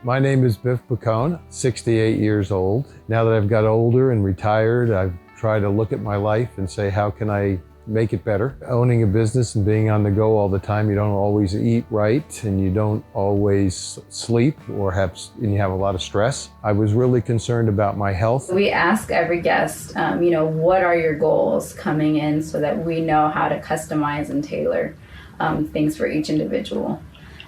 My name is Biff Bacone, 68 years old. Now that I've got older and retired, I've tried to look at my life and say, how can I make it better? Owning a business and being on the go all the time, you don't always eat right and you don't always sleep and you have a lot of stress. I was really concerned about my health. We ask every guest, what are your goals coming in so that we know how to customize and tailor things for each individual.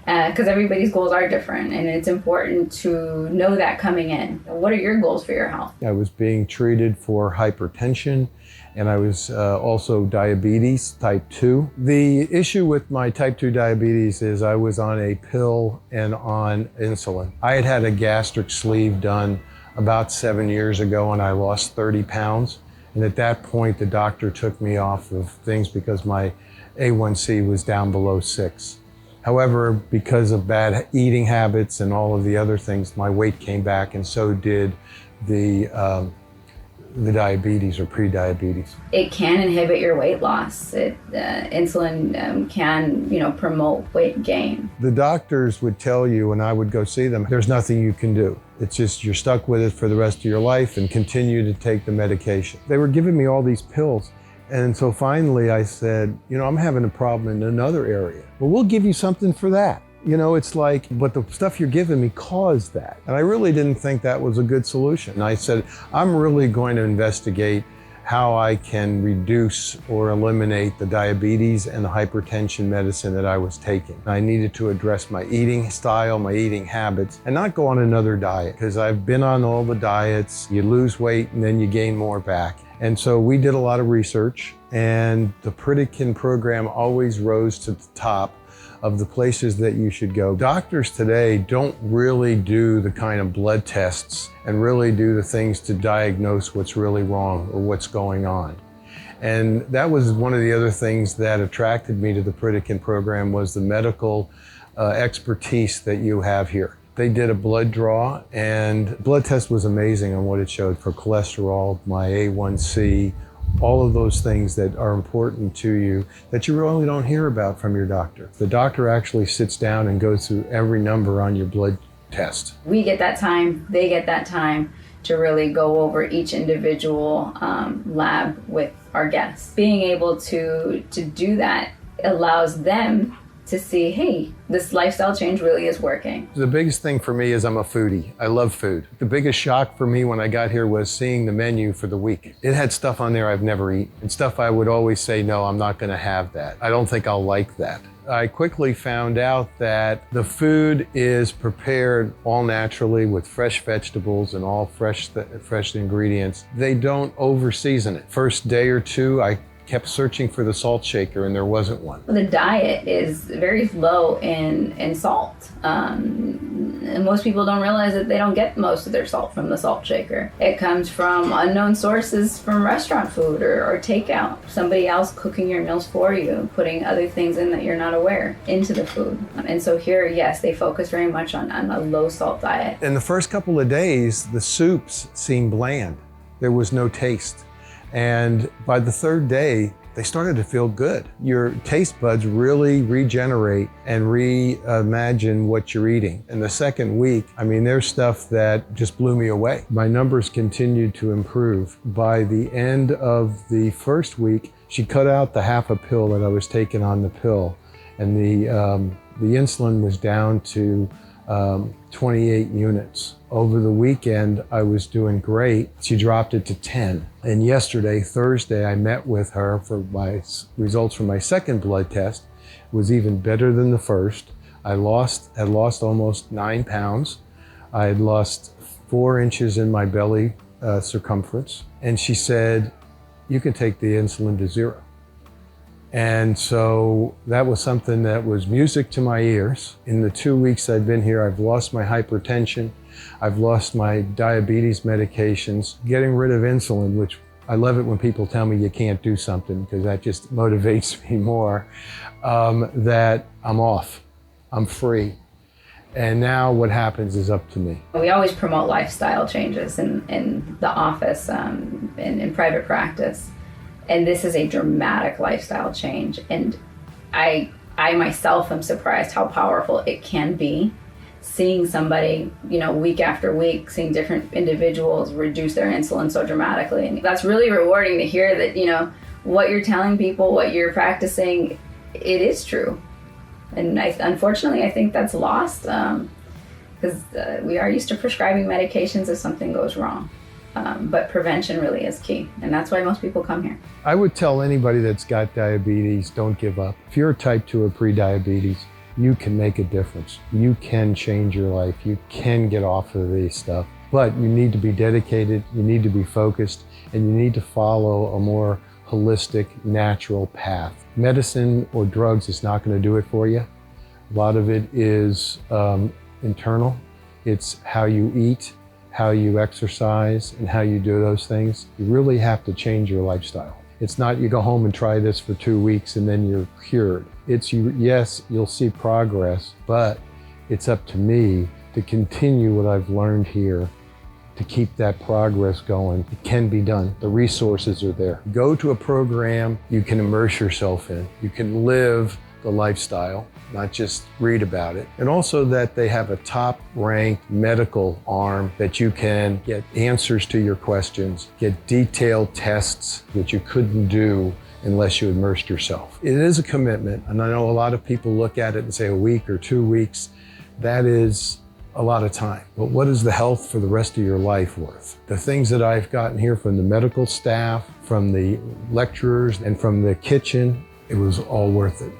Because everybody's goals are different, and it's important to know that coming in. What are your goals for your health? I was being treated for hypertension, and I was also diabetes type 2. The issue with my type 2 diabetes is I was on a pill and on insulin. I had had a gastric sleeve done about 7 years ago, and I lost 30 pounds. And at that point, the doctor took me off of things because my A1C was down below 6. However, because of bad eating habits and all of the other things, my weight came back, and so did the diabetes or pre-diabetes. It can inhibit your weight loss. Insulin can, promote weight gain. The doctors would tell you, and I would go see them, there's nothing you can do. It's just you're stuck with it for the rest of your life and continue to take the medication. They were giving me all these pills. And so finally I said, I'm having a problem in another area. Well, we'll give you something for that. It's like, but the stuff you're giving me caused that. And I really didn't think that was a good solution. And I said, I'm really going to investigate how I can reduce or eliminate the diabetes and the hypertension medicine that I was taking. I needed to address my eating style, my eating habits, and not go on another diet, because I've been on all the diets. You lose weight and then you gain more back. And so we did a lot of research, and the Pritikin Program always rose to the top of the places that you should go. Doctors today don't really do the kind of blood tests and really do the things to diagnose what's really wrong or what's going on. And that was one of the other things that attracted me to the Pritikin Program, was the medical expertise that you have here. They did a blood draw, and blood test was amazing on what it showed for cholesterol, my A1C, all of those things that are important to you that you really don't hear about from your doctor. The doctor actually sits down and goes through every number on your blood test. We get that time, they get that time to really go over each individual lab with our guests. Being able to do that allows them to see, hey, this lifestyle change really is working. The biggest thing for me is I'm a foodie. I love food. The biggest shock for me when I got here was seeing the menu for the week. It had stuff on there I've never eaten, and stuff I would always say, no, I'm not gonna have that. I don't think I'll like that. I quickly found out that the food is prepared all naturally with fresh vegetables and all fresh ingredients. They don't over-season it. First day or two, I kept searching for the salt shaker and there wasn't one. The diet is very low in salt. And most people don't realize that they don't get most of their salt from the salt shaker. It comes from unknown sources, from restaurant food or takeout. Somebody else cooking your meals for you, putting other things in that you're not aware into the food. And so here, yes, they focus very much on a low salt diet. In the first couple of days, the soups seemed bland. There was no taste. And by the third day, they started to feel good. Your taste buds really regenerate and reimagine what you're eating. In the second week, there's stuff that just blew me away. My numbers continued to improve. By the end of the first week, she cut out the half a pill that I was taking on the pill, and the insulin was down to 28 units. Over the weekend, I was doing great. She dropped it to 10. And yesterday, Thursday, I met with her for my results from my second blood test. It was even better than the first. I had lost almost 9 pounds. I had lost 4 inches in my belly circumference. And she said, you can take the insulin to 0. And so that was something that was music to my ears. In the 2 weeks I've been here, I've lost my hypertension. I've lost my diabetes medications. Getting rid of insulin, which I love it when people tell me you can't do something, because that just motivates me more, that I'm off, I'm free. And now what happens is up to me. We always promote lifestyle changes in the office, in private practice. And this is a dramatic lifestyle change. And I myself am surprised how powerful it can be seeing somebody, week after week, seeing different individuals reduce their insulin so dramatically. And that's really rewarding to hear that, what you're telling people, what you're practicing, it is true. And unfortunately, I think that's lost because we are used to prescribing medications if something goes wrong. But prevention really is key. And that's why most people come here. I would tell anybody that's got diabetes, don't give up. If you're a type 2 or pre-diabetes, you can make a difference. You can change your life. You can get off of this stuff. But you need to be dedicated, you need to be focused, and you need to follow a more holistic, natural path. Medicine or drugs is not going to do it for you. A lot of it is internal. It's how you eat, how you exercise, and how you do those things. You really have to change your lifestyle. It's not you go home and try this for 2 weeks and then you're cured. It's yes, you'll see progress, but it's up to me to continue what I've learned here to keep that progress going. It can be done. The resources are there. Go to a program you can immerse yourself in. You can live the lifestyle, not just read about it. And also that they have a top-ranked medical arm that you can get answers to your questions, get detailed tests that you couldn't do unless you immersed yourself. It is a commitment, and I know a lot of people look at it and say a week or 2 weeks. That is a lot of time. But what is the health for the rest of your life worth? The things that I've gotten here from the medical staff, from the lecturers, and from the kitchen, it was all worth it.